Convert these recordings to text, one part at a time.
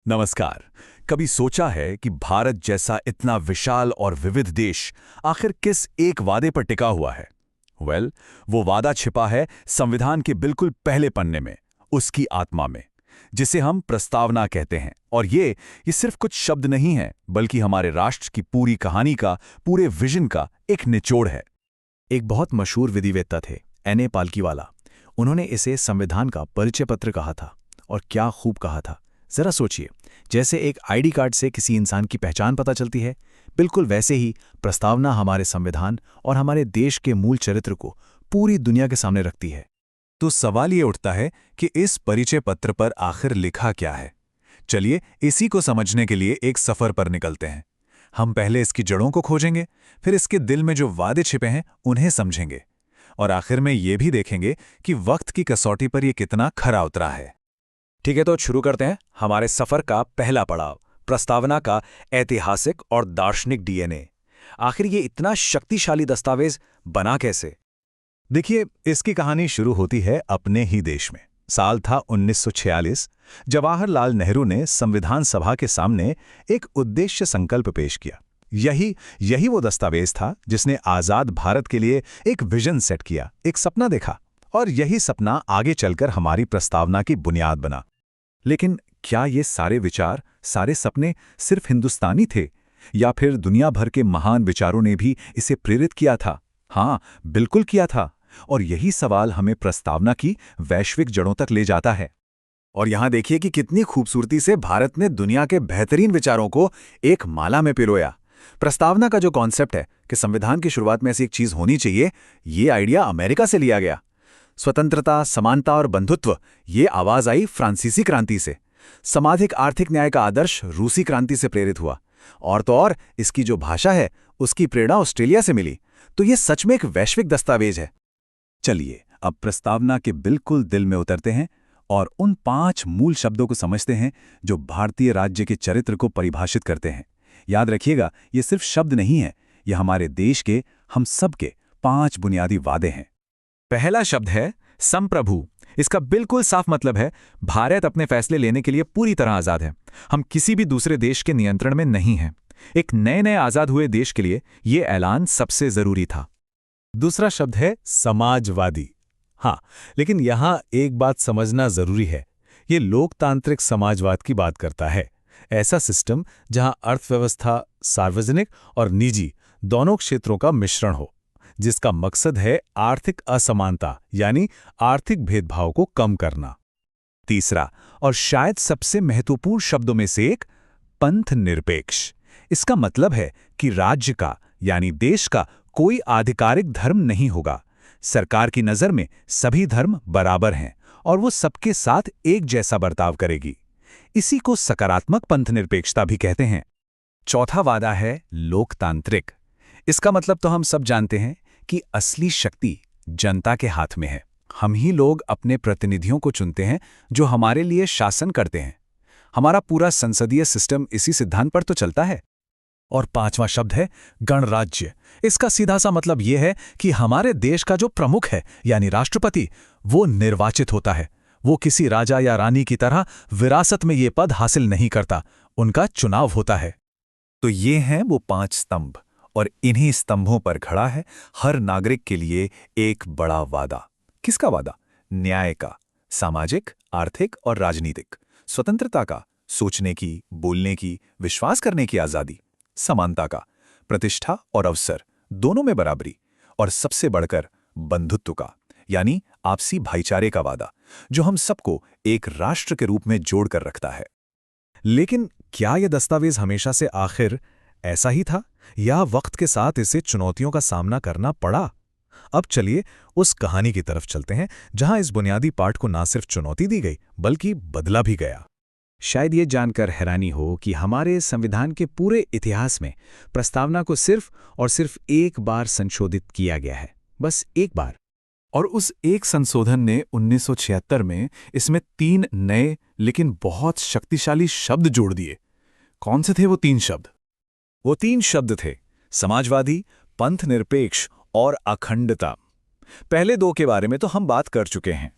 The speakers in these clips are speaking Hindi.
नमस्कार। कभी सोचा है कि भारत जैसा इतना विशाल और विविध देश आखिर किस एक वादे पर टिका हुआ है? वो वादा छिपा है संविधान के बिल्कुल पहले पन्ने में, उसकी आत्मा में, जिसे हम प्रस्तावना कहते हैं। और ये सिर्फ कुछ शब्द नहीं है, बल्कि हमारे राष्ट्र की पूरी कहानी का, पूरे विजन का एक निचोड़ है। एक बहुत मशहूर विधिवेत्ता थे, N.A. पालकीवाला। उन्होंने इसे संविधान का परिचय पत्र कहा था। और क्या खूब कहा था। जरा सोचिए, जैसे एक आईडी कार्ड से किसी इंसान की पहचान पता चलती है, बिल्कुल वैसे ही प्रस्तावना हमारे संविधान और हमारे देश के मूल चरित्र को पूरी दुनिया के सामने रखती है। तो सवाल ये उठता है कि इस परिचय पत्र पर आखिर लिखा क्या है? चलिए इसी को समझने के लिए एक सफर पर निकलते हैं। हम पहले इसकी जड़ों को खोजेंगे, फिर इसके दिल में जो वादे छिपे हैं उन्हें समझेंगे, और आखिर में ये भी देखेंगे कि वक्त की कसौटी पर यह कितना खरा उतरा है। ठीक है, तो शुरू करते हैं हमारे सफर का पहला पड़ाव, प्रस्तावना का ऐतिहासिक और दार्शनिक डीएनए। आखिर ये इतना शक्तिशाली दस्तावेज बना कैसे? देखिए, इसकी कहानी शुरू होती है अपने ही देश में। साल था 1946। जवाहरलाल नेहरू ने संविधान सभा के सामने एक उद्देश्य संकल्प पेश किया। यही वो दस्तावेज था जिसने आजाद भारत के लिए एक विजन सेट किया, एक सपना देखा, और यही सपना आगे चलकर हमारी प्रस्तावना की बुनियाद बना। लेकिन क्या ये सारे विचार, सारे सपने सिर्फ हिंदुस्तानी थे, या फिर दुनिया भर के महान विचारों ने भी इसे प्रेरित किया था? हाँ, बिल्कुल किया था। और यही सवाल हमें प्रस्तावना की वैश्विक जड़ों तक ले जाता है। और यहां देखिए कि कितनी खूबसूरती से भारत ने दुनिया के बेहतरीन विचारों को एक माला में पिरोया। प्रस्तावना का जो कॉन्सेप्ट है कि संविधान की शुरुआत में ऐसी एक चीज होनी चाहिए, ये आइडिया अमेरिका से लिया गया। स्वतंत्रता, समानता और बंधुत्व, ये आवाज आई फ्रांसीसी क्रांति से। सामाजिक आर्थिक न्याय का आदर्श रूसी क्रांति से प्रेरित हुआ। और तो और इसकी जो भाषा है, उसकी प्रेरणा ऑस्ट्रेलिया से मिली। तो ये सच में एक वैश्विक दस्तावेज है। चलिए अब प्रस्तावना के बिल्कुल दिल में उतरते हैं और उन 5 मूल शब्दों को समझते हैं जो भारतीय राज्य के चरित्र को परिभाषित करते हैं। याद रखिएगा, ये सिर्फ शब्द नहीं है, ये हमारे देश के, हम सब के 5 बुनियादी वादे हैं। पहला शब्द है संप्रभु। इसका बिल्कुल साफ मतलब है भारत अपने फैसले लेने के लिए पूरी तरह आजाद है। हम किसी भी दूसरे देश के नियंत्रण में नहीं हैं। एक नए आजाद हुए देश के लिए यह ऐलान सबसे जरूरी था। दूसरा शब्द है समाजवादी। हाँ, लेकिन यहां एक बात समझना जरूरी है, ये लोकतांत्रिक समाजवाद की बात करता है। ऐसा सिस्टम जहां अर्थव्यवस्था, सार्वजनिक और निजी दोनों क्षेत्रों का मिश्रण हो, जिसका मकसद है आर्थिक असमानता यानी आर्थिक भेदभाव को कम करना। तीसरा और शायद सबसे महत्वपूर्ण शब्दों में से एक, पंथ निरपेक्ष। इसका मतलब है कि राज्य का यानी देश का कोई आधिकारिक धर्म नहीं होगा। सरकार की नजर में सभी धर्म बराबर हैं और वो सबके साथ एक जैसा बर्ताव करेगी। इसी को सकारात्मक पंथ निरपेक्षता भी कहते हैं। चौथा वादा है लोकतांत्रिक। इसका मतलब तो हम सब जानते हैं कि असली शक्ति जनता के हाथ में है। हम ही लोग अपने प्रतिनिधियों को चुनते हैं जो हमारे लिए शासन करते हैं। हमारा पूरा संसदीय सिस्टम इसी सिद्धांत पर तो चलता है। और 5वां शब्द है गणराज्य। इसका सीधा सा मतलब यह है कि हमारे देश का जो प्रमुख है यानी राष्ट्रपति, वो निर्वाचित होता है। वो किसी राजा या रानी की तरह विरासत में ये पद हासिल नहीं करता, उनका चुनाव होता है। तो ये हैं वो 5 स्तंभ, और इन्हीं स्तंभों पर खड़ा है हर नागरिक के लिए एक बड़ा वादा। किसका वादा? न्याय का, सामाजिक, आर्थिक और राजनीतिक। स्वतंत्रता का, सोचने की, बोलने की, विश्वास करने की आजादी। समानता का, प्रतिष्ठा और अवसर दोनों में बराबरी। और सबसे बढ़कर बंधुत्व का, यानी आपसी भाईचारे का वादा, जो हम सबको एक राष्ट्र के रूप में जोड़कर रखता है। लेकिन क्या यह दस्तावेज हमेशा से आखिर ऐसा ही था, या वक्त के साथ इसे चुनौतियों का सामना करना पड़ा? अब चलिए उस कहानी की तरफ चलते हैं जहां इस बुनियादी पाठ को ना सिर्फ चुनौती दी गई बल्कि बदला भी गया। शायद ये जानकर हैरानी हो कि हमारे संविधान के पूरे इतिहास में प्रस्तावना को सिर्फ और सिर्फ एक बार संशोधित किया गया है, बस एक बार। और उस एक संशोधन ने 1976 में इसमें 3 नए लेकिन बहुत शक्तिशाली शब्द जोड़ दिए। कौन से थे वो 3 शब्द? वो 3 शब्द थे समाजवादी, पंथ निरपेक्ष और अखंडता। पहले 2 के बारे में तो हम बात कर चुके हैं।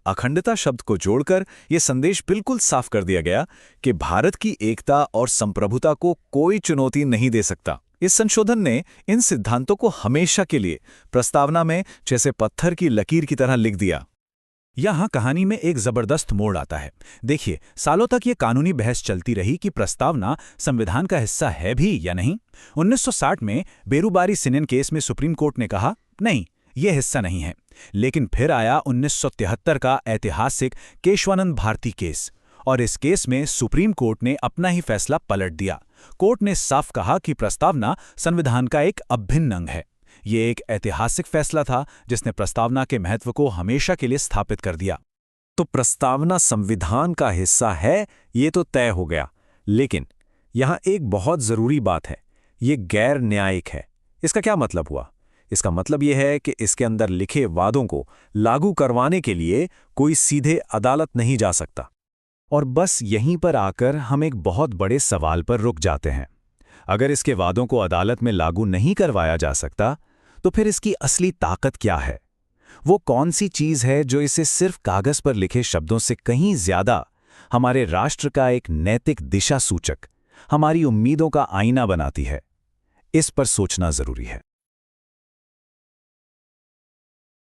अखंडता शब्द को जोड़कर यह संदेश बिल्कुल साफ कर दिया गया कि भारत की एकता और संप्रभुता को कोई चुनौती नहीं दे सकता। इस संशोधन ने इन सिद्धांतों को हमेशा के लिए प्रस्तावना में जैसे पत्थर की लकीर की तरह लिख दिया। यहाँ कहानी में एक जबरदस्त मोड़ आता है। देखिए, सालों तक ये कानूनी बहस चलती रही कि प्रस्तावना संविधान का हिस्सा है भी या नहीं। 1960 में बेरुबारी सिनेन केस में सुप्रीम कोर्ट ने कहा, नहीं, ये हिस्सा नहीं है। लेकिन फिर आया 1973 का ऐतिहासिक केशवानंद भारती केस, और इस केस में सुप्रीम कोर्ट ने अपना ही फैसला पलट दिया। कोर्ट ने साफ कहा कि प्रस्तावना संविधान का एक अभिन्न अंग है। ये एक ऐतिहासिक फैसला था जिसने प्रस्तावना के महत्व को हमेशा के लिए स्थापित कर दिया। तो प्रस्तावना संविधान का हिस्सा है, ये तो तय हो गया। लेकिन यहाँ एक बहुत जरूरी बात है, ये गैर न्यायिक है। इसका क्या मतलब हुआ? इसका मतलब यह है कि इसके अंदर लिखे वादों को लागू करवाने के लिए कोई सीधे अदालत नहीं जा सकता। और बस यहीं पर आकर हम एक बहुत बड़े सवाल पर रुक जाते हैं। अगर इसके वादों को अदालत में लागू नहीं करवाया जा सकता, तो फिर इसकी असली ताकत क्या है? वो कौन सी चीज है जो इसे सिर्फ कागज पर लिखे शब्दों से कहीं ज्यादा हमारे राष्ट्र का एक नैतिक दिशा सूचक, हमारी उम्मीदों का आईना बनाती है? इस पर सोचना जरूरी है।